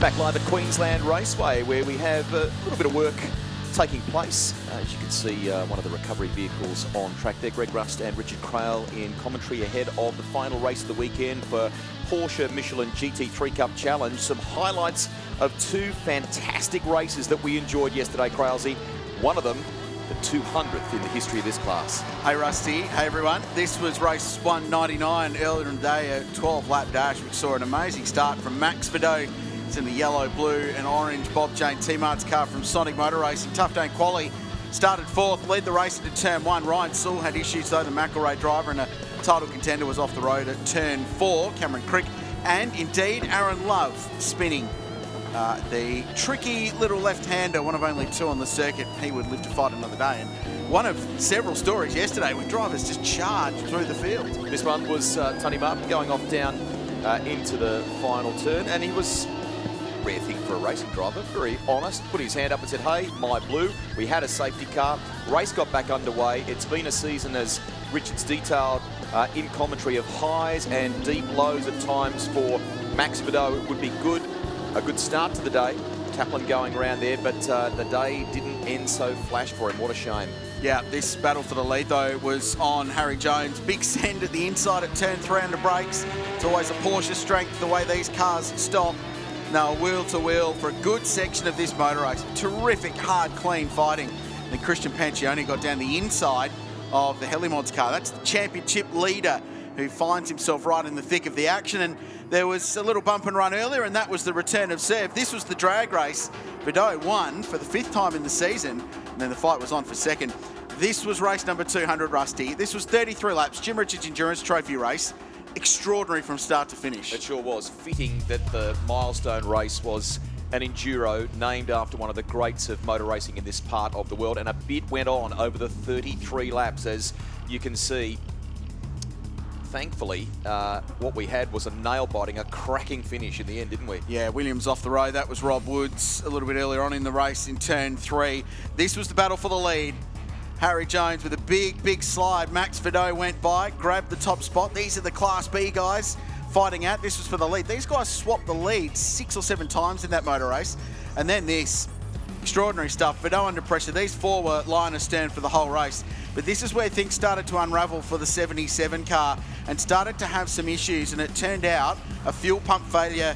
Back live at Queensland Raceway, where we have a little bit of work taking place. As you can see, one of the recovery vehicles on track there. Greg Rust and Richard Crail in commentary ahead of the final race of the weekend for Porsche Michelin GT3 Cup Challenge. Some highlights of two fantastic races that we enjoyed yesterday, Crailsy. One of them, the 200th in the history of this class. Hey Rusty, hey everyone. This was race 199 earlier in the day, a 12-lap dash, which saw an amazing start from Max Vidot. It's in the yellow, blue and orange Bob Jane T-Mart's car from Sonic Motor Racing. Tough Day Quali started fourth, led the race into turn one. Ryan Sewell had issues though, the McElrea driver, and a title contender was off the road at turn four, Cameron Crick. And indeed, Aaron Love spinning the tricky little left-hander, one of only two on the circuit. He would live to fight another day. And one of several stories yesterday when drivers just charged through the field. This one was Tony Martin going off down into the final turn, and he was rare thing for a racing driver, very honest, put his hand up and said, hey, my blue, we had a safety car, race got back underway. It's been a season, as Richard's detailed in commentary, of highs and deep lows at times for Max Vidot. It would be a good start to the day, Kaplan going around there, but the day didn't end so flash for him. What a shame. Yeah, this battle for the lead though was on Harry Jones. Big send at the inside at turn three under brakes. It's always a Porsche strength the way these cars stop. Now wheel to wheel for a good section of this motor race. Terrific, hard, clean fighting. Then Christian Pancioni got down the inside of the Helimods car. That's the championship leader who finds himself right in the thick of the action. And there was a little bump and run earlier, and that was the return of Sev. This was the drag race. Vidot won for the fifth time in the season, and then the fight was on for second. This was race number 200, Rusty. This was 33 laps, Jim Richards Endurance Trophy race. Extraordinary from start to finish. It sure was. Fitting that the milestone race was an enduro named after one of the greats of motor racing in this part of the world, and a bit went on over the 33 laps, as you can see. Thankfully, what we had was a nail-biting, a cracking finish in the end, didn't we? Yeah, Williams off the road. That was Rob Woods a little bit earlier on in the race in turn three. This was the battle for the lead. Harry Jones with a big slide. Max Vidot went by, grabbed the top spot. These are the Class B guys fighting out. This was for the lead. These guys swapped the lead 6 or 7 times in that motor race. And then this. Extraordinary stuff. Vidot under pressure. These four were line astern for the whole race. But this is where things started to unravel for the 77 car and started to have some issues. And it turned out a fuel pump failure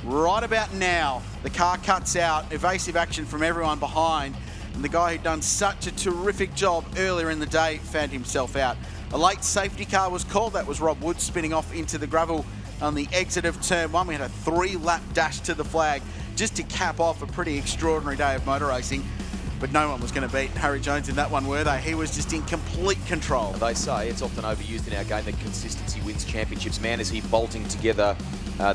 right about now. The car cuts out. Evasive action from everyone behind. And the guy who'd done such a terrific job earlier in the day found himself out. A late safety car was called. That was Rob Woods spinning off into the gravel on the exit of turn one. We had a 3-lap dash to the flag just to cap off a pretty extraordinary day of motor racing. But no one was going to beat Harry Jones in that one, were they? He was just in complete control. They say it's often overused in our game that consistency wins championships. Man, is he bolting together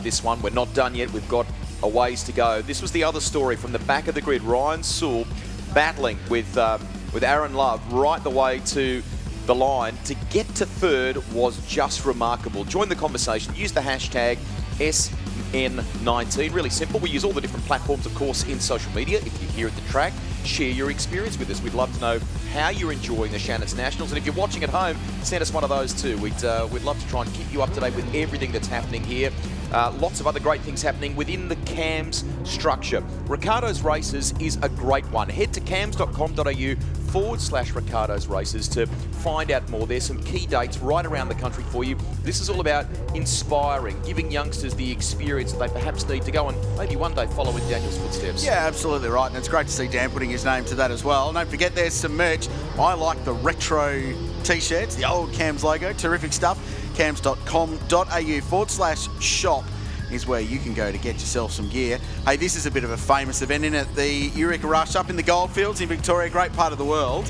this one. We're not done yet. We've got a ways to go. This was the other story from the back of the grid. Ryan Sewell battling with Aaron Love right the way to the line. To get to third was just remarkable. Join the conversation. Use the hashtag SN19. Really simple. We use all the different platforms, of course, in social media. If you're here at the track, share your experience with us. We'd love to know how you're enjoying the Shannons Nationals. And if you're watching at home, send us one of those too. We'd love to try and keep you up to date with everything that's happening here. Lots of other great things happening within the CAMS structure. Ricardo's Races is a great one. Head to cams.com.au/Ricardo's Races to find out more. There's some key dates right around the country for you. This is all about inspiring, giving youngsters the experience that they perhaps need to go and maybe one day follow in Daniel's footsteps. Yeah, absolutely right. And it's great to see Dan putting his name to that as well. And don't forget, there's some merch. I like the retro t-shirts, the old CAMS logo. Terrific stuff. cams.com.au/shop is where you can go to get yourself some gear. Hey, this is a bit of a famous event, isn't it? The Eureka Rush up in the Goldfields in Victoria, great part of the world.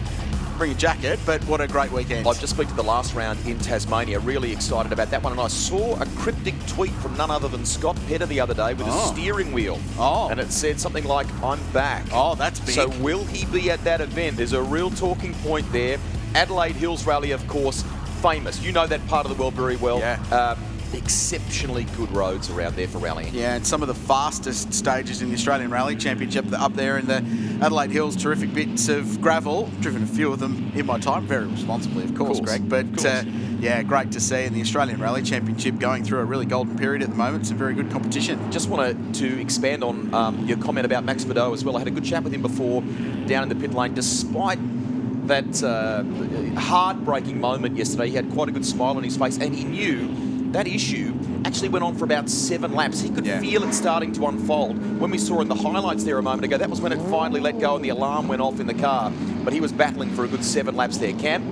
Bring a jacket, but what a great weekend. I've just been to the last round in Tasmania, really excited about that one, and I saw a cryptic tweet from none other than Scott Petter the other day with a steering wheel. And it said something like, I'm back. Oh, that's big. So will he be at that event? There's a real talking point there. Adelaide Hills Rally, of course, famous. You know that part of the world very well. Yeah. exceptionally good roads around there for rallying. Yeah, and some of the fastest stages in the Australian Rally Championship up there in the Adelaide Hills. Terrific bits of gravel. Driven a few of them in my time, very responsibly, of course. Greg. But yeah, great to see in the Australian Rally Championship going through a really golden period at the moment. It's a very good competition. Just wanted to expand on your comment about Max Vidot as well. I had a good chat with him before down in the pit lane. Despite that heartbreaking moment yesterday, he had quite a good smile on his face, and he knew that issue actually went on for about 7 laps. He could feel it starting to unfold. When we saw in the highlights there a moment ago, that was when it finally let go and the alarm went off in the car. But he was battling for a good 7 laps there. Cam?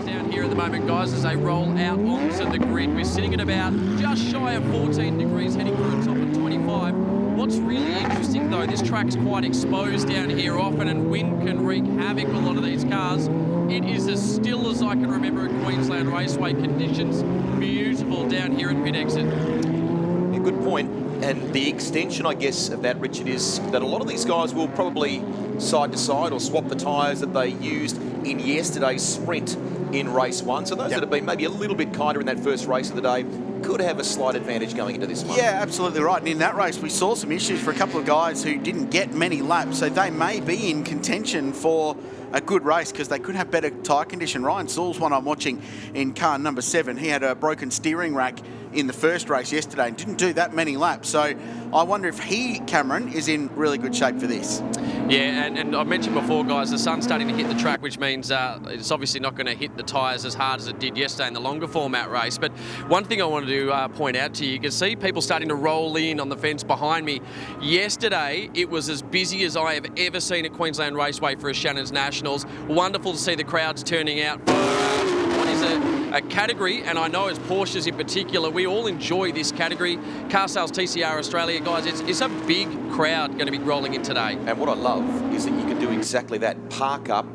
Down here at the moment, guys, as they roll out onto the grid, we're sitting at about just shy of 14 degrees, heading for a top of 25. What's really interesting, though, this track's quite exposed down here often, and wind can wreak havoc with a lot of these cars. It is as still as I can remember at Queensland Raceway conditions. Beautiful down here at pit exit. Yeah, good point. And the extension, I guess, of that, Richard, is that a lot of these guys will probably side to side or swap the tyres that they used in yesterday's sprint in race 1. So those that have been maybe a little bit kinder in that first race of the day could have a slight advantage going into this one. Yeah, absolutely right. And in that race, we saw some issues for a couple of guys who didn't get many laps. So they may be in contention for a good race because they could have better tyre condition. Ryan Sewell's one I'm watching in car number 7. He had a broken steering rack in the first race yesterday and didn't do that many laps. So I wonder if he, Cameron, is in really good shape for this. Yeah, and I mentioned before, guys, the sun's starting to hit the track, which means it's obviously not going to hit the tyres as hard as it did yesterday in the longer format race. But one thing I wanted to point out to you, you can see people starting to roll in on the fence behind me. Yesterday, it was as busy as I have ever seen at Queensland Raceway for a Shannons Nationals. Wonderful to see the crowds turning out for what is a category, and I know as Porsches in particular, we all enjoy this category. Car Sales TCR Australia, guys, it's a big crowd going to be rolling in today. And what I love is that you can do exactly that. Park up,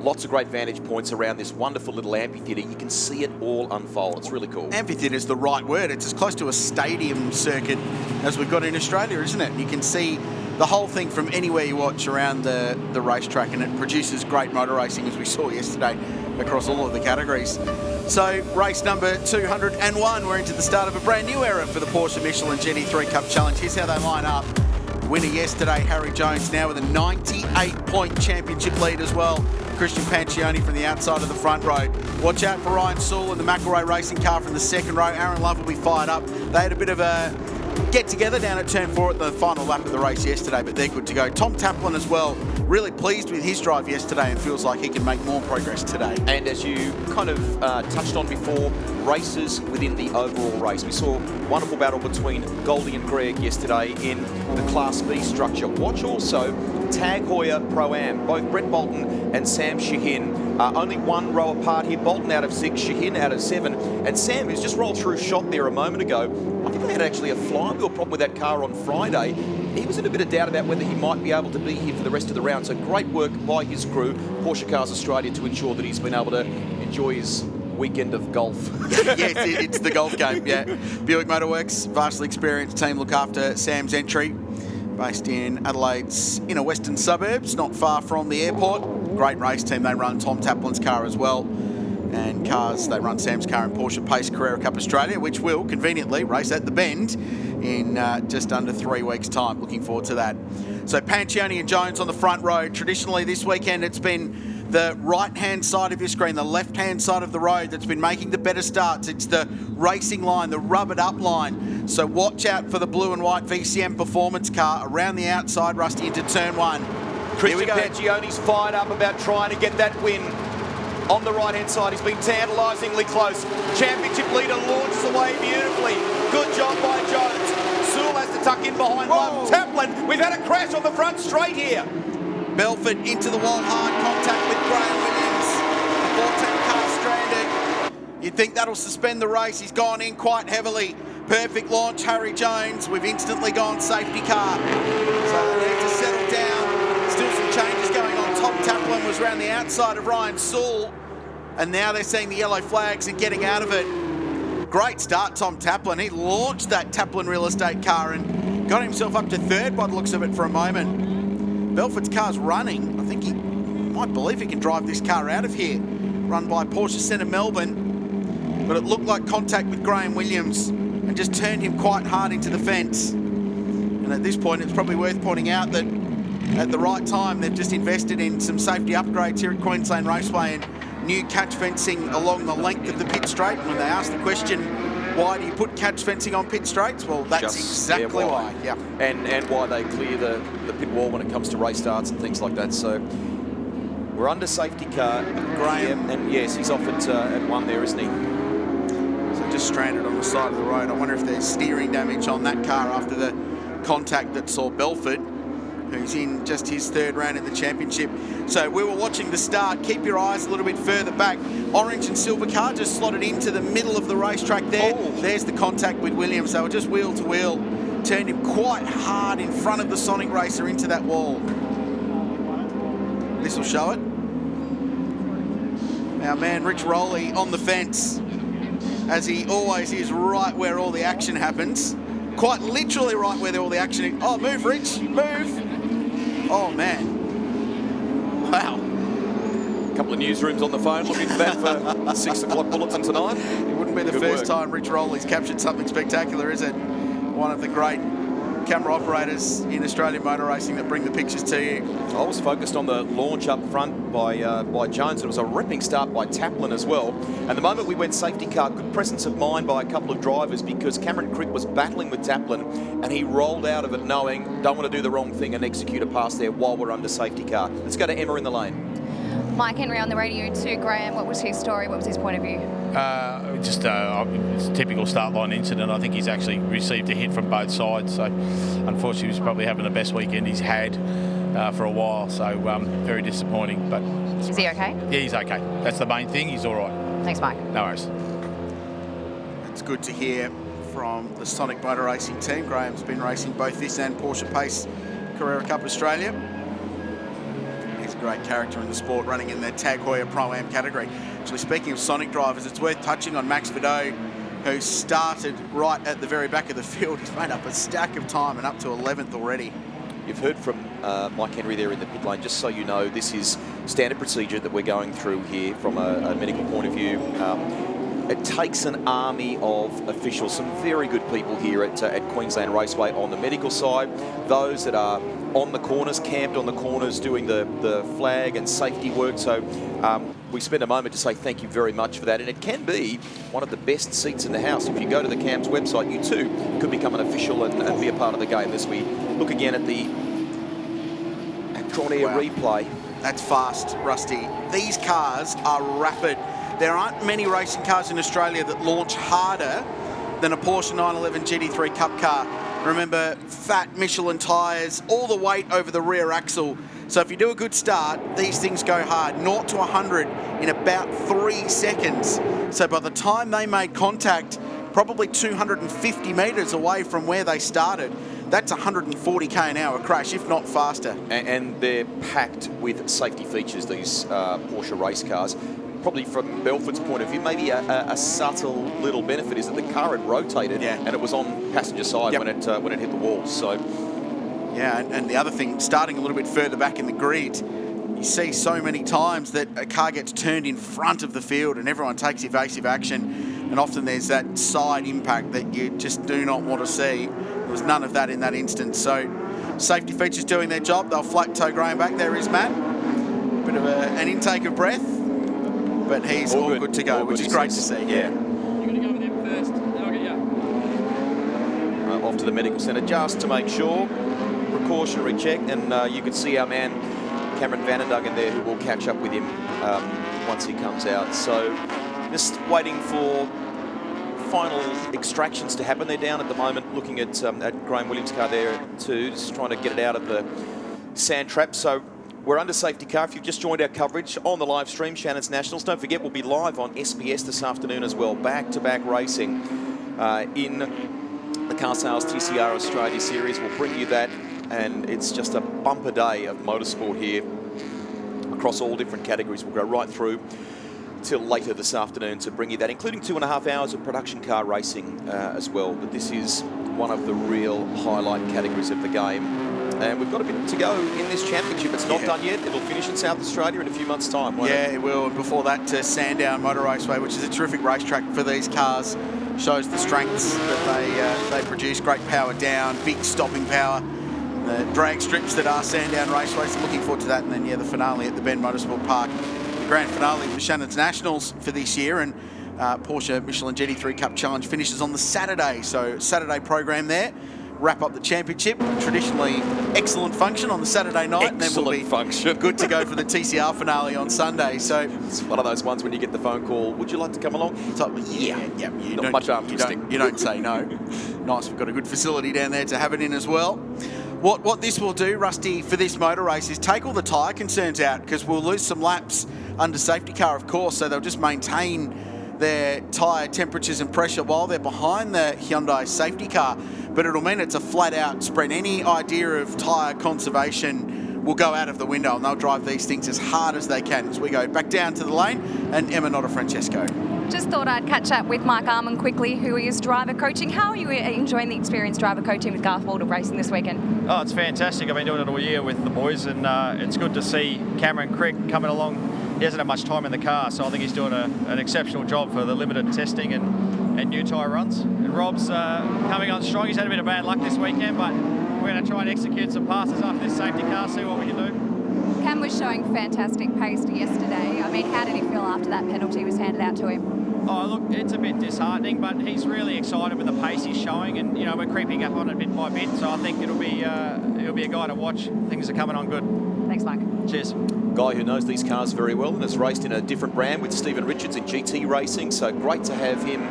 lots of great vantage points around this wonderful little amphitheatre. You can see it all unfold. It's really cool. Amphitheatre is the right word. It's as close to a stadium circuit as we've got in Australia, isn't it? You can see the whole thing from anywhere you watch around the racetrack, and it produces great motor racing, as we saw yesterday, across all of the categories. So race number 201, we're into the start of a brand new era for the Porsche Michelin GT3 Cup Challenge. Here's how they line up. Winner yesterday, Harry Jones, now with a 98-point championship lead as well. Christian Pancioni from the outside of the front row. Watch out for Ryan Sewell in the McElroy racing car from the second row. Aaron Love will be fired up. They had a bit of a get together down at turn 4 at the final lap of the race yesterday, but they're good to go. Tom Taplin as well, really pleased with his drive yesterday and feels like he can make more progress today. And as you kind of touched on before, races within the overall race. We saw a wonderful battle between Goldie and Greg yesterday in the Class B structure. Watch also Tag Heuer Pro-Am, both Brett Bolton and Sam Shahin. Only one row apart here. Bolton out of 6, Shahin out of 7. And Sam, who's just rolled through shot there a moment ago, I think they had actually a flywheel problem with that car on Friday. He was in a bit of doubt about whether he might be able to be here for the rest of the round. So great work by his crew, Porsche Cars Australia, to ensure that he's been able to enjoy his weekend of golf. Yes, it's the golf game, yeah. Buick Motorworks, vastly experienced team look after Sam's entry. Based in Adelaide's inner western suburbs, not far from the airport. Great race team. They run Tom Taplin's car as well. And cars, they run Sam's car in Porsche Pace Carrera Cup Australia, which will conveniently race at the Bend in just under 3 weeks' time. Looking forward to that. So Pancioni and Jones on the front row. Traditionally this weekend it's been the right-hand side of your screen, the left-hand side of the road that's been making the better starts. It's the racing line, the rubbered-up line. So watch out for the blue and white VCM performance car around the outside, Rusty, into turn 1. Christian Pancioni's fired up about trying to get that win. On the right-hand side, he's been tantalisingly close. Championship leader launches away beautifully. Good job by Jones. Sewell has to tuck in behind Love. Taplin, we've had a crash on the front straight here. Belford into the wall, hard contact with Graham Williams. The 14 car stranded. You'd think that'll suspend the race. He's gone in quite heavily. Perfect launch, Harry Jones. We've instantly gone safety car. So they need to settle down. Still some changes going on. Tom Taplin was around the outside of Ryan Sewell. And now they're seeing the yellow flags and getting out of it. Great start, Tom Taplin. He launched that Taplin real estate car and got himself up to 3rd by the looks of it for a moment. Belford's car's running. I think he might believe he can drive this car out of here. Run by Porsche Centre Melbourne. but it looked like contact with Graham Williams and just turned him quite hard into the fence. And at this point, it's probably worth pointing out that at the right time, they've just invested in some safety upgrades here at Queensland Raceway and new catch fencing along the length of the pit straight. And when they ask the question, why do you put catch fencing on pit straights? Well, that's exactly why. Yeah. And why they clear the pit wall when it comes to race starts and things like that. So we're under safety car. Graham. And yes, he's off at 1 there, isn't he? So just stranded on the side of the road. I wonder if there's steering damage on that car after the contact that saw Belford, who's in just his 3rd round in the championship. So we were watching the start. Keep your eyes a little bit further back. Orange and silver car just slotted into the middle of the racetrack there. Oh. There's the contact with Williams. They were just wheel to wheel. Turned him quite hard in front of the Sonic Racer into that wall. This will show it. Our man Rich Rowley on the fence, as he always is, right where all the action happens. Quite literally right where all the action is. Oh, move, Rich, move. Oh, man. Wow. A couple of newsrooms on the phone looking for that for 6 o'clock bulletin tonight. It wouldn't be the first time Rich Rowley's captured something spectacular, is it? One of the great camera operators in Australian motor racing that bring the pictures to you. I was focused on the launch up front by Jones. It was a ripping start by Taplin as well. And the moment we went safety car, good presence of mind by a couple of drivers, because Cameron Crick was battling with Taplin and he rolled out of it knowing, don't want to do the wrong thing and execute a pass there while we're under safety car. Let's go to Emma in the lane. Mike Henry on the radio to Graham. What was his story? What was his point of view? It's a typical start line incident. I think he's actually received a hit from both sides. So unfortunately, he's probably having the best weekend he's had for a while. So very disappointing. But is he okay? Yeah, he's okay. That's the main thing. He's all right. Thanks, Mike. No worries. It's good to hear from the Sonic Motor Racing team. Graham's been racing both this and Porsche Pace Carrera Cup Australia. He's a great character in the sport, running in the Tag Heuer Pro-Am category. Actually, speaking of Sonic drivers, it's worth touching on Max Vidot, who started right at the very back of the field. He's made up a stack of time and up to 11th already. You've heard from Mike Henry there in the pit lane. Just so you know, this is standard procedure that we're going through here from a medical point of view. It takes an army of officials, some very good people here at Queensland Raceway on the medical side, those that are on the corners, camped on the corners, doing the flag and safety work. So we spend a moment to say thank you very much for that. And it can be one of the best seats in the house. If you go to the CAM's website, you too could become an official and be a part of the game. As we look again at the Tron Air replay. That's fast, Rusty. These cars are rapid. There aren't many racing cars in Australia that launch harder than a Porsche 911 GT3 Cup car. Remember, fat Michelin tyres, all the weight over the rear axle. So if you do a good start, these things go hard. 0 to 100 in about 3 seconds. So by the time they made contact, probably 250 metres away from where they started, that's 140 k/h crash, if not faster. And they're packed with safety features, these Porsche race cars. Probably from Belford's point of view, maybe a subtle little benefit is that the car had rotated and it was on passenger side when it hit the wall. So, yeah, and the other thing, starting a little bit further back in the grid, you see so many times that a car gets turned in front of the field and everyone takes evasive action, and often there's that side impact that you just do not want to see. There was none of that in that instance. So, safety features doing their job. They'll flat toe Graham back. There is Matt. Bit of an intake of breath. But he's all good to go, which is great to see. Yeah. You're going to go with them first, then I'll get you. Off to the medical centre just to make sure. Precautionary check, and you can see our man Cameron Vanenduggen there, who will catch up with him once he comes out. So just waiting for final extractions to happen. They're down at the moment looking at Graham Williams' car there too, just trying to get it out of the sand trap. So we're under safety car. If you've just joined our coverage on the live stream, Shannons Nationals, don't forget we'll be live on SBS this afternoon as well. Back-to-back racing in the Car Sales TCR Australia Series. We'll bring you that, and it's just a bumper day of motorsport here across all different categories. We'll go right through till later this afternoon to bring you that, including 2.5 hours of production car racing as well. But this is one of the real highlight categories of the game. And we've got a bit to go in this championship. It's not done yet. It'll finish in South Australia in a few months' time, won't it? Yeah, it will. And before that, to Sandown Motor Raceway, which is a terrific racetrack for these cars. Shows the strengths that they produce. Great power down, big stopping power. The drag strips that are Sandown Raceway. So looking forward to that. And then, the finale at the Bend Motorsport Park. The grand finale of the Shannons Nationals for this year. And Porsche Michelin GT3 Cup Challenge finishes on the Saturday. So Saturday program there. Wrap up the championship. Traditionally excellent function on the Saturday night. Excellent, and then we'll be function. good to go for the TCR finale on Sunday. So it's one of those ones when you get the phone call, would you like to come along? Not much arm twisting. You don't say no. Nice, we've got a good facility down there to have it in as well. What this will do, Rusty, for this motor race is take all the tyre concerns out, because we'll lose some laps under safety car, of course, so they'll just maintain their tyre temperatures and pressure while they're behind the Hyundai safety car. But it'll mean it's a flat-out sprint. Any idea of tyre conservation will go out of the window, and they'll drive these things as hard as they can as we go back down to the lane. And Emma Francesco. Just thought I'd catch up with Mike Armand quickly, who is driver coaching. How are you enjoying the experience driver coaching with Garth Walder racing this weekend? Oh, it's fantastic. I've been doing it all year with the boys, and it's good to see Cameron Crick coming along. He hasn't had much time in the car, so I think he's doing an exceptional job for the limited testing and new tyre runs. And Rob's coming on strong. He's had a bit of bad luck this weekend, but we're going to try and execute some passes after this safety car, see what we can do. Cam was showing fantastic pace yesterday. I mean, how did he feel after that penalty was handed out to him? Oh, look, it's a bit disheartening, but he's really excited with the pace he's showing, and we're creeping up on it bit by bit. So I think it'll be a guy to watch. Things are coming on good. Thanks, Mike. Cheers. Guy who knows these cars very well and has raced in a different brand with Stephen Richards in GT racing. So great to have him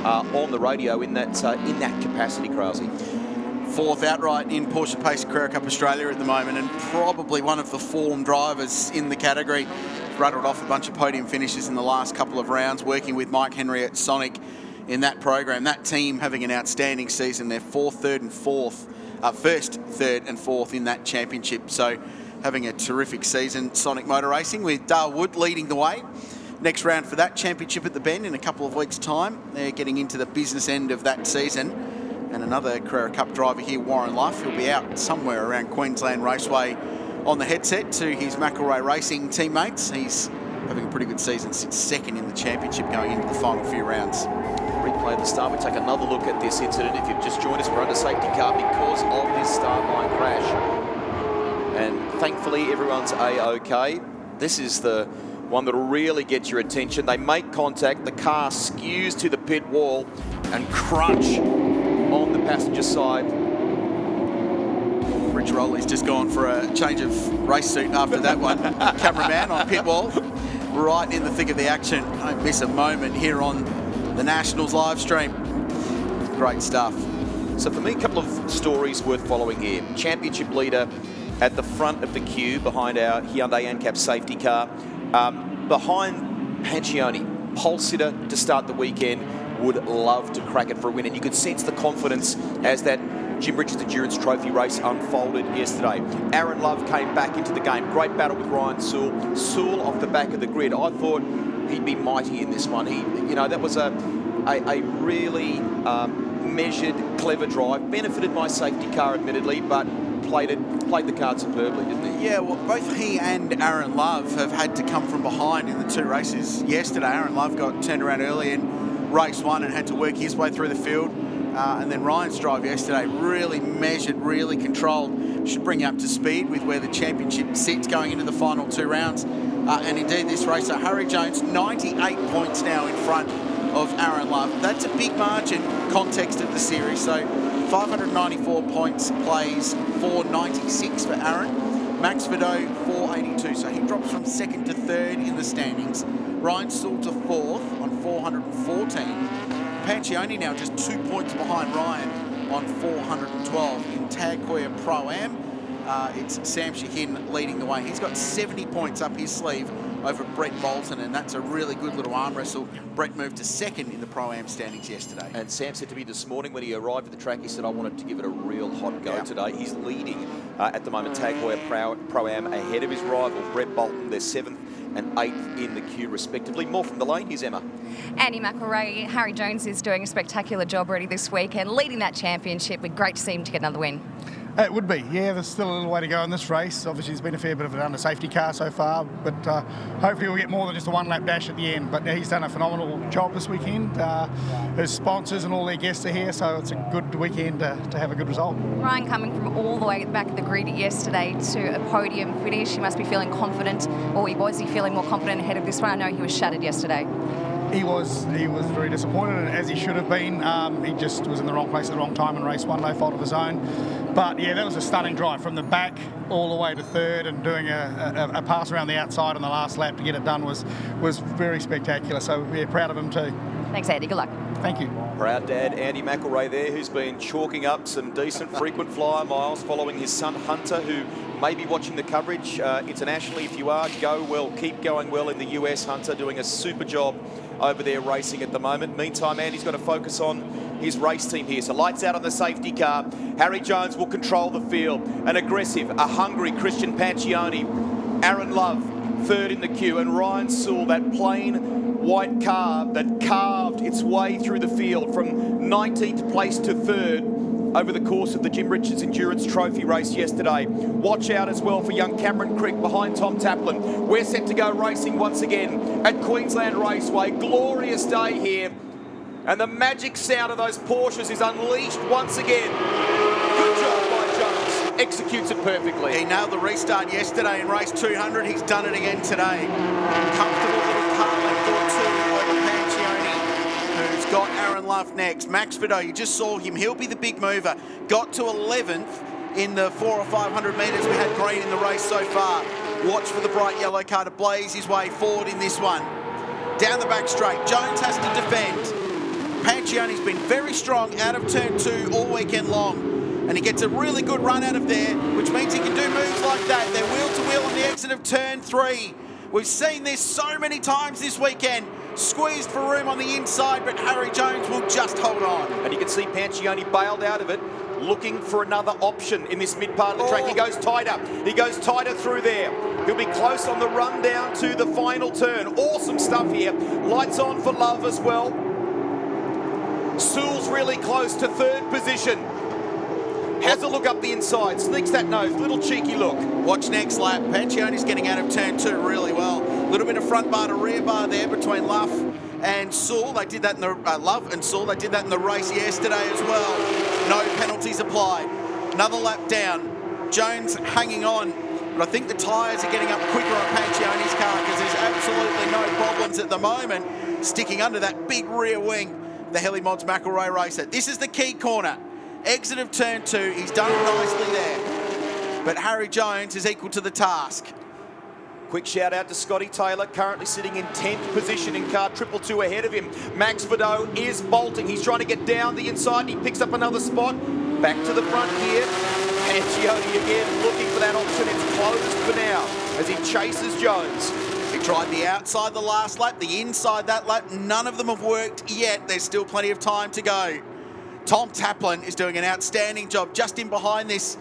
on the radio in that capacity, Krause. Fourth outright in Porsche Pacer Carrera Cup Australia at the moment, and probably one of the form drivers in the category. Rattled off a bunch of podium finishes in the last couple of rounds, working with Mike Henry at Sonic in that program. That team having an outstanding season. They're first, third and fourth in that championship. So having a terrific season. Sonic Motor Racing with Dale Wood leading the way. Next round for that championship at the Bend in a couple of weeks' time. They're getting into the business end of that season. And another Carrera Cup driver here, Warren Luff. He'll be out somewhere around Queensland Raceway on the headset to his McElroy Racing teammates. He's having a pretty good season, sits second in the championship going into the final few rounds. Replay the start. We take another look at this incident. If you've just joined us, we're under safety car because of this start line crash. And thankfully, everyone's A-OK. This is the one that'll really get your attention. They make contact. The car skews to the pit wall and crunch on the passenger side. Rich Rowley's just gone for a change of race suit after that one. Cameraman on pit wall, right in the thick of the action. Don't miss a moment here on the Nationals live stream. Great stuff. So for me, a couple of stories worth following here. Championship leader at the front of the queue behind our Hyundai ANCAP safety car. Behind Pancioni, pole sitter to start the weekend, would love to crack it for a win. And you could sense the confidence as that Jim Richards Endurance Trophy race unfolded yesterday. Aaron Love came back into the game. Great battle with Ryan Sewell. Sewell off the back of the grid. I thought he'd be mighty in this one. That was a really measured, clever drive. Benefited my safety car, admittedly, but played the card superbly, didn't he? Yeah, well, both he and Aaron Love have had to come from behind in the two races yesterday. Aaron Love got turned around early in race one and had to work his way through the field. And then Ryan's drive yesterday, really measured, really controlled. Should bring you up to speed with where the championship sits going into the final two rounds. And indeed, this racer, Harry Jones, 98 points now in front of Aaron Love. That's a big margin, context of the series. So 594 points, plays 496 for Aaron. Max Vidot, 482. So he drops from second to third in the standings. Ryan Sewell to fourth on 414. Pancioni now just 2 points behind Ryan on 412 in Tag Heuer Pro-Am. It's Sam Shahin leading the way. He's got 70 points up his sleeve over Brett Bolton, and that's a really good little arm wrestle. Brett moved to second in the Pro-Am standings yesterday. And Sam said to me this morning when he arrived at the track, he said, I wanted to give it a real hot go today. He's leading at the moment, Tag Heuer Pro-Am, ahead of his rival, Brett Bolton. They're 7th and 8th in the queue, respectively. More from the lane, here's Emma. Andy McElroy, Harry Jones is doing a spectacular job already this week and leading that championship. We're great to see him to get another win. It would be, yeah. There's still a little way to go in this race. Obviously, there's been a fair bit of it under safety car so far, but hopefully we'll get more than just a one-lap dash at the end. But he's done a phenomenal job this weekend. His sponsors and all their guests are here, so it's a good weekend to have a good result. Ryan, coming from all the way at the back of the grid yesterday to a podium finish, he must be feeling confident, or was he feeling more confident ahead of this one? I know he was shattered yesterday. He was very disappointed, as he should have been. He just was in the wrong place at the wrong time in race one, no fault of his own. But yeah, that was a stunning drive from the back all the way to third, and doing a pass around the outside on the last lap to get it done was very spectacular. So yeah, proud of him too. Thanks, Andy. Good luck. Thank you. Proud dad Andy McElrea there, who's been chalking up some decent frequent flyer miles following his son Hunter, who may be watching the coverage internationally. If you are, go well, keep going well in the US. Hunter doing a super job over there racing at the moment. Meantime, Andy's got to focus on his race team here. So lights out on the safety car. Harry Jones will control the field. An aggressive, a hungry Christian Pancioni. Aaron Love, third in the queue. And Ryan Sewell, that plain white car that carved its way through the field from 19th place to third over the course of the Jim Richards Endurance Trophy race yesterday. Watch out as well for young Cameron Crick behind Tom Taplin. We're set to go racing once again at Queensland Raceway. Glorious day here. And the magic sound of those Porsches is unleashed once again. Good job by Jones. Executes it perfectly. He nailed the restart yesterday in race 200. He's done it again today. Comfortable little car left or two over Pancioni, who's got Aaron Love next. Max Vidot, you just saw him. He'll be the big mover. Got to 11th in the 400 or 500 metres. We had green in the race so far. Watch for the bright yellow car to blaze his way forward in this one. Down the back straight, Jones has to defend. Pancioni's been very strong out of turn 2 all weekend long, and he gets a really good run out of there, which means he can do moves like that. They're wheel to wheel on the exit of turn 3. We've seen this so many times this weekend. Squeezed for room on the inside, but Harry Jones will just hold on. And you can see Pancioni bailed out of it, looking for another option in this mid part of the track. He goes tighter. He goes tighter through there. He'll be close on the run down to the final turn. Awesome stuff here. Lights on for Love as well. Sewell's really close to third position. Has a look up the inside, sneaks that nose, little cheeky look. Watch next lap. Pancioni's getting out of turn 2 really well. A little bit of front bar to rear bar there between Love and Sewell. They did that in the Love and Sewell. They did that in the race yesterday as well. No penalties applied. Another lap down. Jones hanging on, but I think the tyres are getting up quicker on Pancioni's car because there's absolutely no problems at the moment sticking under that big rear wing. The Heli Mods McElrea racer. This is the key corner. Exit of turn 2. He's done it nicely there. But Harry Jones is equal to the task. Quick shout out to Scotty Taylor, currently sitting in 10th position in car 222 ahead of him. Max Vidot is bolting. He's trying to get down the inside. He picks up another spot. Back to the front here. Pancioni again looking for that option. It's closed for now as he chases Jones. He tried the outside the last lap, the inside that lap. None of them have worked yet. There's still plenty of time to go. Tom Taplin is doing an outstanding job just in behind this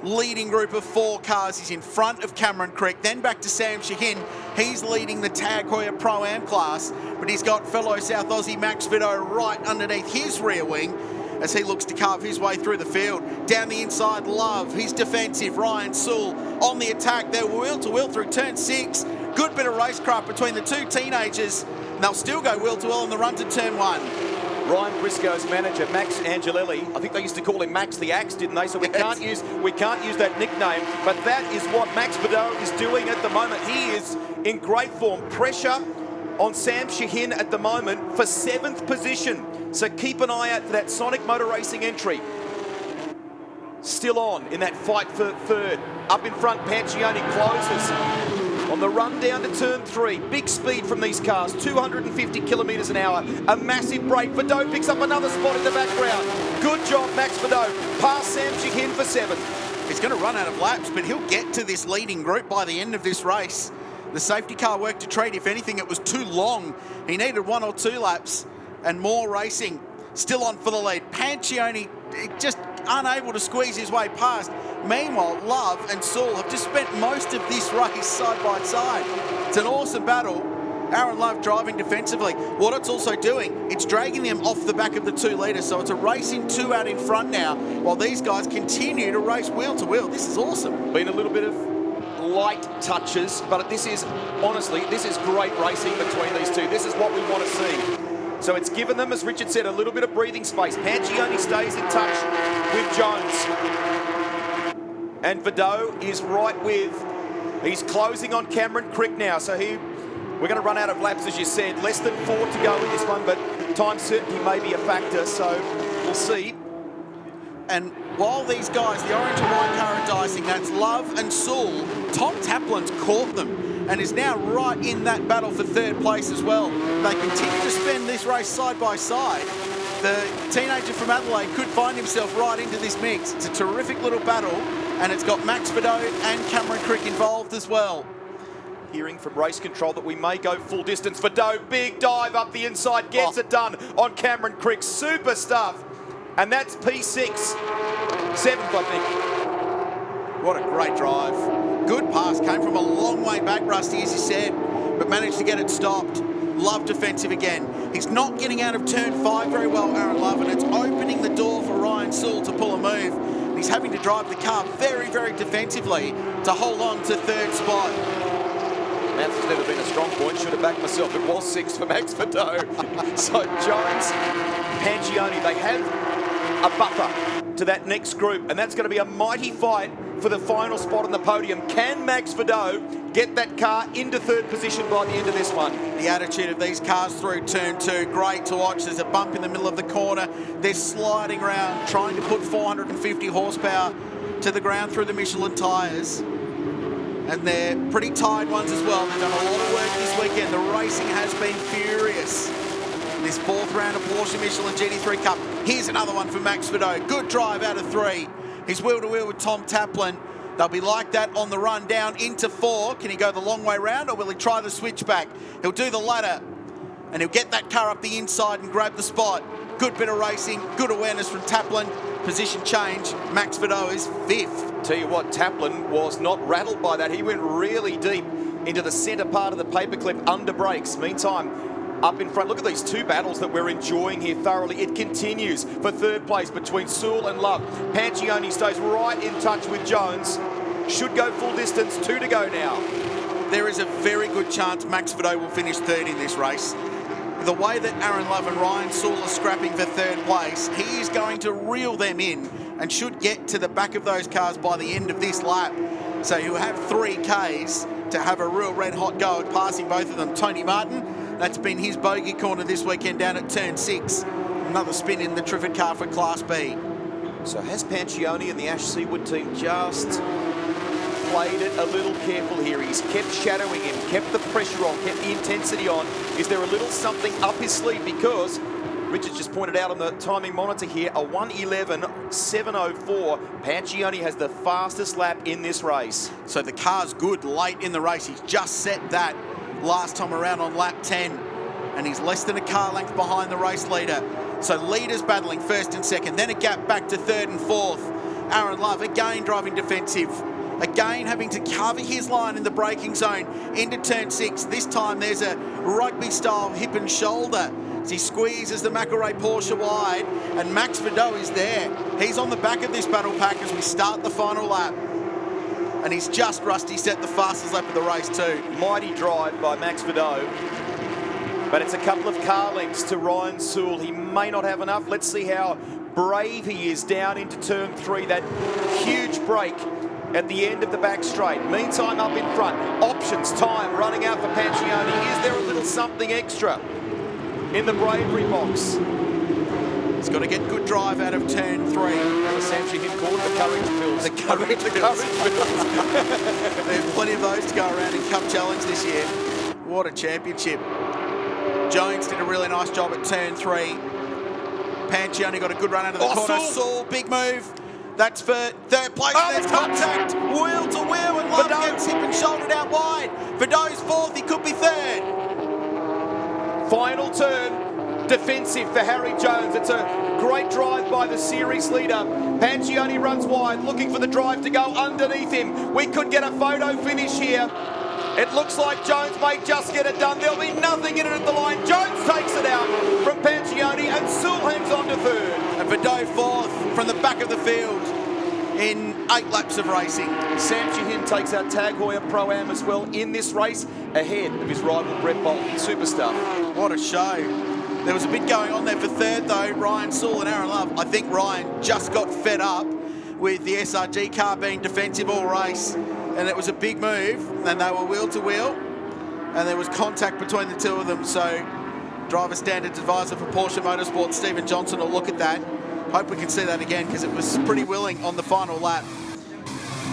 leading group of 4 cars. He's in front of Cameron Crick, then back to Sam Shahin. He's leading the Tag Heuer Pro-Am class, but he's got fellow South Aussie Max Vidot right underneath his rear wing as he looks to carve his way through the field. Down the inside, Love. He's defensive. Ryan Sewell on the attack. They're wheel to wheel through turn 6. Good bit of racecraft between the 2 teenagers. And they'll still go wheel to wheel on the run to turn 1. Ryan Briscoe's manager, Max Angelelli, I think they used to call him Max the Axe, didn't they? So we can't use that nickname, but that is what Max Vidot is doing at the moment. He is in great form. Pressure on Sam Shahin at the moment for 7th position. So keep an eye out for that Sonic Motor Racing entry. Still on in that fight for third. Up in front, Pancioni closes. On the run down to turn 3, big speed from these cars, 250 kilometres an hour, a massive break. Vidot picks up another spot in the background. Good job, Max Vidot. Past Sam Shahin for 7th. He's going to run out of laps, but he'll get to this leading group by the end of this race. The safety car worked a treat. If anything, it was too long. He needed 1 or 2 laps and more racing. Still on for the lead. Pancioni just unable to squeeze his way past. Meanwhile, Love and Sewell have just spent most of this race side by side. It's an awesome battle. Aaron Love driving defensively. What it's also doing, it's dragging them off the back of the 2 litre, so it's a racing 2 out in front now, while these guys continue to race wheel to wheel. This is awesome. Been a little bit of light touches, but this is, honestly, this is great racing between these two. This is what we want to see. So it's given them, as Richard said, a little bit of breathing space. Pancioni stays in touch with Jones. And Vidot is right with, he's closing on Cameron Crick now. So we're going to run out of laps, as you said. Less than 4 to go in this one, but time certainty may be a factor, so we'll see. And while these guys, the orange and white car are dicing, that's Love and Sewell, Tom Taplin's caught them and is now right in that battle for 3rd place as well. They continue to spend this race side by side. The teenager from Adelaide could find himself right into this mix. It's a terrific little battle, and it's got Max Vidot and Cameron Crick involved as well. Hearing from race control that we may go full distance. Vidot, big dive up the inside, gets it done on Cameron Crick. Super stuff. And that's P6, 7th, I think. What a great drive. Good pass, came from a long way back, Rusty, as you said, but managed to get it stopped. Love defensive again. He's not getting out of turn 5 very well, Aaron Love, and it's opening the door for Ryan Sewell to pull a move. And he's having to drive the car very, very defensively to hold on to 3rd spot. Maths has never been a strong point. Should have backed myself. It was 6 for Max Vidot. So Jones, Pancioni, they have a buffer to that next group, and that's going to be a mighty fight for the final spot on the podium. Can Max Vidot get that car into 3rd position by the end of this one? The attitude of these cars through turn 2, great to watch. There's a bump in the middle of the corner. They're sliding around, trying to put 450 horsepower to the ground through the Michelin tyres. And they're pretty tired ones as well. They've done a lot of work this weekend. The racing has been furious. This 4th round of Porsche Michelin GT3 Cup. Here's another one for Max Vidot. Good drive out of 3. He's wheel-to-wheel with Tom Taplin. They'll be like that on the run down into 4. Can he go the long way round, or will he try the switchback? He'll do the latter, and he'll get that car up the inside and grab the spot. Good bit of racing, good awareness from Taplin. Position change. Max Vidot is 5th. Tell you what, Taplin was not rattled by that. He went really deep into the centre part of the paperclip under brakes. Meantime, up in front, look at these 2 battles that we're enjoying here thoroughly. It continues for 3rd place between Sewell and Love. Pancioni stays right in touch with Jones. Should go full distance, 2 to go now. There is a very good chance Max Vidot will finish 3rd in this race. The way that Aaron Love and Ryan Sewell are scrapping for 3rd place, he is going to reel them in and should get to the back of those cars by the end of this lap. So he'll have 3 Ks to have a real red-hot go at passing both of them. Tony Martin, that's been his bogey corner this weekend down at turn 6. Another spin in the Triffid car for Class B. So has Pancioni and the Ash Seawood team just played it a little careful here? He's kept shadowing him, kept the pressure on, kept the intensity on. Is there a little something up his sleeve? Because Richard just pointed out on the timing monitor here, a 1:11.704. Pancioni has the fastest lap in this race. So the car's good late in the race. He's just set that last time around on lap 10, and he's less than a car length behind the race leader. So leaders battling 1st and 2nd, then a gap back to 3rd and 4th. Aaron Love again driving defensive, again having to cover his line in the braking zone into turn 6. This time there's a rugby style hip and shoulder as he squeezes the McElrea Porsche wide, and Max Vidot is there. He's on the back of this battle pack as we start the final lap. And he's just, Rusty, set the fastest lap of the race too. Mighty drive by Max Vidot. But it's a couple of car lengths to Ryan Sewell. He may not have enough. Let's see how brave he is down into turn 3. That huge break at the end of the back straight. Meantime, up in front. Options, time, running out for Pancioni. Is there a little something extra in the bravery box? He's got to get good drive out of turn 3. Essentially him called the courage pills. The courage pills. There's plenty of those to go around in Cup Challenge this year. What a championship. Jones did a really nice job at turn 3. Pancioni got a good run out of the corner. Sewell, big move. That's for 3rd place. There's contact. Wheel to wheel, and Love gets hip and shouldered out wide. Vidot's 4th. He could be 3rd. Final turn. Defensive for Harry Jones. It's a great drive by the series leader. Pancioni runs wide, looking for the drive to go underneath him. We could get a photo finish here. It looks like Jones may just get it done. There'll be nothing in it at the line. Jones takes it out from Pancioni and Sewell hangs on to third. And Vidot fourth from the back of the field in 8 laps of racing. Sam Chihin takes out Tag Heuer Pro-Am as well in this race, ahead of his rival Brett Bolton. Super stuff. What a show. There was a bit going on there for third though, Ryan Sewell and Aaron Love. I think Ryan just got fed up with the SRG car being defensive all race, and it was a big move, and they were wheel to wheel, and there was contact between the two of them. So driver standards advisor for Porsche Motorsport, Stephen Johnson, will look at that. Hope we can see that again, because it was pretty willing on the final lap.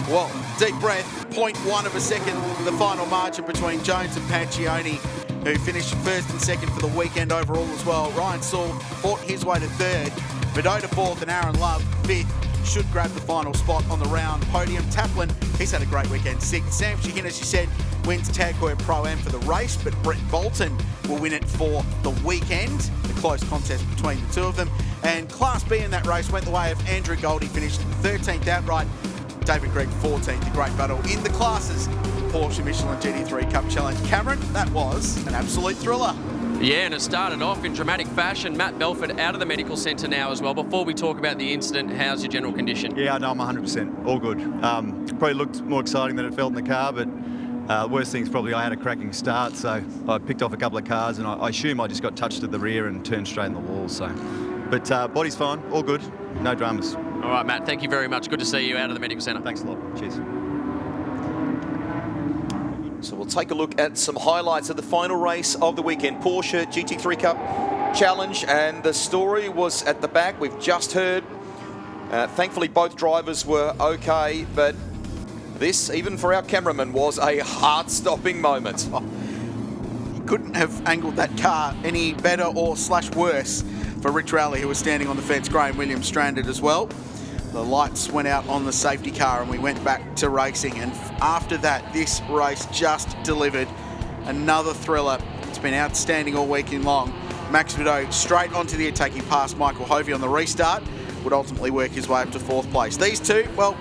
Well, deep breath, 0.1 of a second, the final margin between Jones and Pancioni, who finished first and second for the weekend overall as well. Ryan Sewell fought his way to third, Vidot to fourth, and Aaron Love fifth. Should grab the final spot on the round podium. Taplin, he's had a great weekend, sixth. Sam Chihin, as you said, wins Tag Heuer Pro-Am for the race, but Brett Bolton will win it for the weekend. The close contest between the two of them. And Class B in that race went the way of Andrew Goldie, finished 13th outright. David Gregg 14th, a great battle in the classes. Porsche Michelin GT3 Cup Challenge. Cameron, that was an absolute thriller. Yeah, and it started off in dramatic fashion. Matt Belford out of the medical centre now as well. Before we talk about the incident, how's your general condition? Yeah, no, I'm 100%. All good. Probably looked more exciting than it felt in the car, but worst thing's probably I had a cracking start, so I picked off a couple of cars, and I assume I just got touched at the rear and turned straight in the wall. So, but body's fine, all good, no dramas. All right, Matt, thank you very much. Good to see you out of the medical centre. Thanks a lot. Cheers. So we'll take a look at some highlights of the final race of the weekend, Porsche GT3 Cup Challenge, and the story was at the back. We've just heard. Thankfully, both drivers were okay, but this, even for our cameraman, was a heart-stopping moment. You couldn't have angled that car any better or slash worse for Rich Rowley, who was standing on the fence. Graham Williams stranded as well. The lights went out on the safety car and we went back to racing, and after that this race just delivered another thriller. It's been outstanding all weekend long. Max Vidot straight onto the attack. He passed Michael Hovey on the restart, would ultimately work his way up to fourth place. These two, well,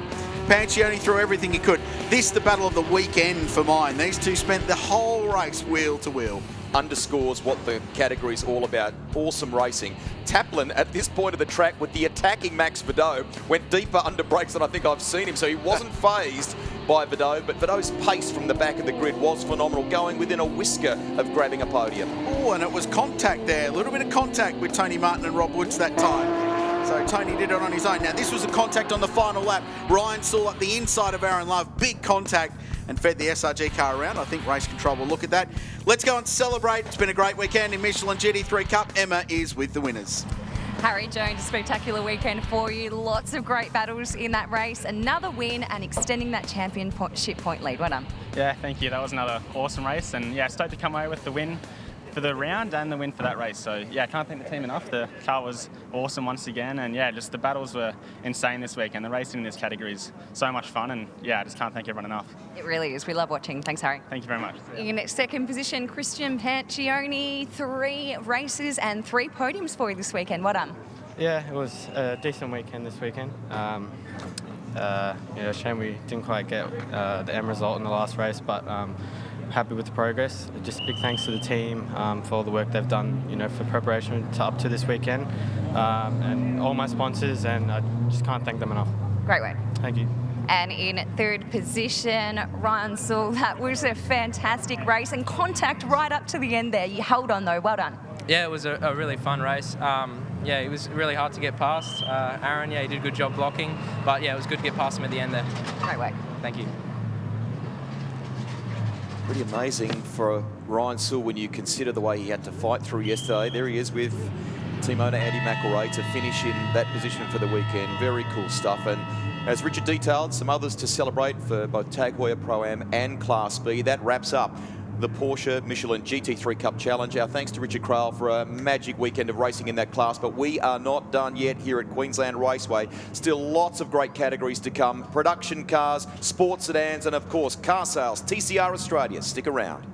Pancioni threw everything he could. This the battle of the weekend for mine. These two spent the whole race wheel to wheel. Underscores what the category's all about. Awesome racing. Taplin, at this point of the track with the attacking Max Vidot, went deeper under brakes than I think I've seen him, so he wasn't phased by Vidot, but Vidot's pace from the back of the grid was phenomenal, going within a whisker of grabbing a podium. Oh, and it was contact there. A little bit of contact with Tony Martin and Rob Woods that time. So Tony did it on his own. Now, this was a contact on the final lap. Ryan Sewell up the inside of Aaron Love. Big contact, and fed the SRG car around. I think Race Control will look at that. Let's go and celebrate. It's been a great weekend in Michelin GT3 Cup. Emma is with the winners. Harry Jones, a spectacular weekend for you. Lots of great battles in that race. Another win and extending that championship point lead. Well done. Yeah, thank you. That was another awesome race, and yeah, stoked to come away with the win for the round and the win for that race. So yeah, can't thank the team enough. The car was awesome once again, and yeah, just the battles were insane this week, and the racing in this category is so much fun, and yeah, I just can't thank everyone enough. It really is. We love watching. Thanks, Harry. Thank you very much. In second position, Christian Pancioni, 3 races and 3 podiums for you this weekend. Well done. Yeah, it was a decent weekend this weekend. Shame we didn't quite get the end result in the last race, but happy with the progress. Just a big thanks to the team for all the work they've done, for preparation up to this weekend, and all my sponsors, and I just can't thank them enough. Great work. Thank you. And in third position, Ryan Sewell. That was a fantastic race and contact right up to the end there. You held on though. Well done. Yeah, it was a really fun race. Yeah, it was really hard to get past. Aaron, yeah, he did a good job blocking, but yeah, it was good to get past him at the end there. Great work. Thank you. Pretty amazing for Ryan Sewell when you consider the way he had to fight through yesterday. There he is with team owner Andy McElroy to finish in that position for the weekend. Very cool stuff. And as Richard detailed, some others to celebrate for both Tag Heuer Pro-Am and Class B. That wraps up the Porsche Michelin GT3 Cup Challenge. Our thanks to Richard Craill for a magic weekend of racing in that class, but we are not done yet here at Queensland Raceway. Still lots of great categories to come. Production cars, sports sedans, and of course car sales. TCR Australia. Stick around.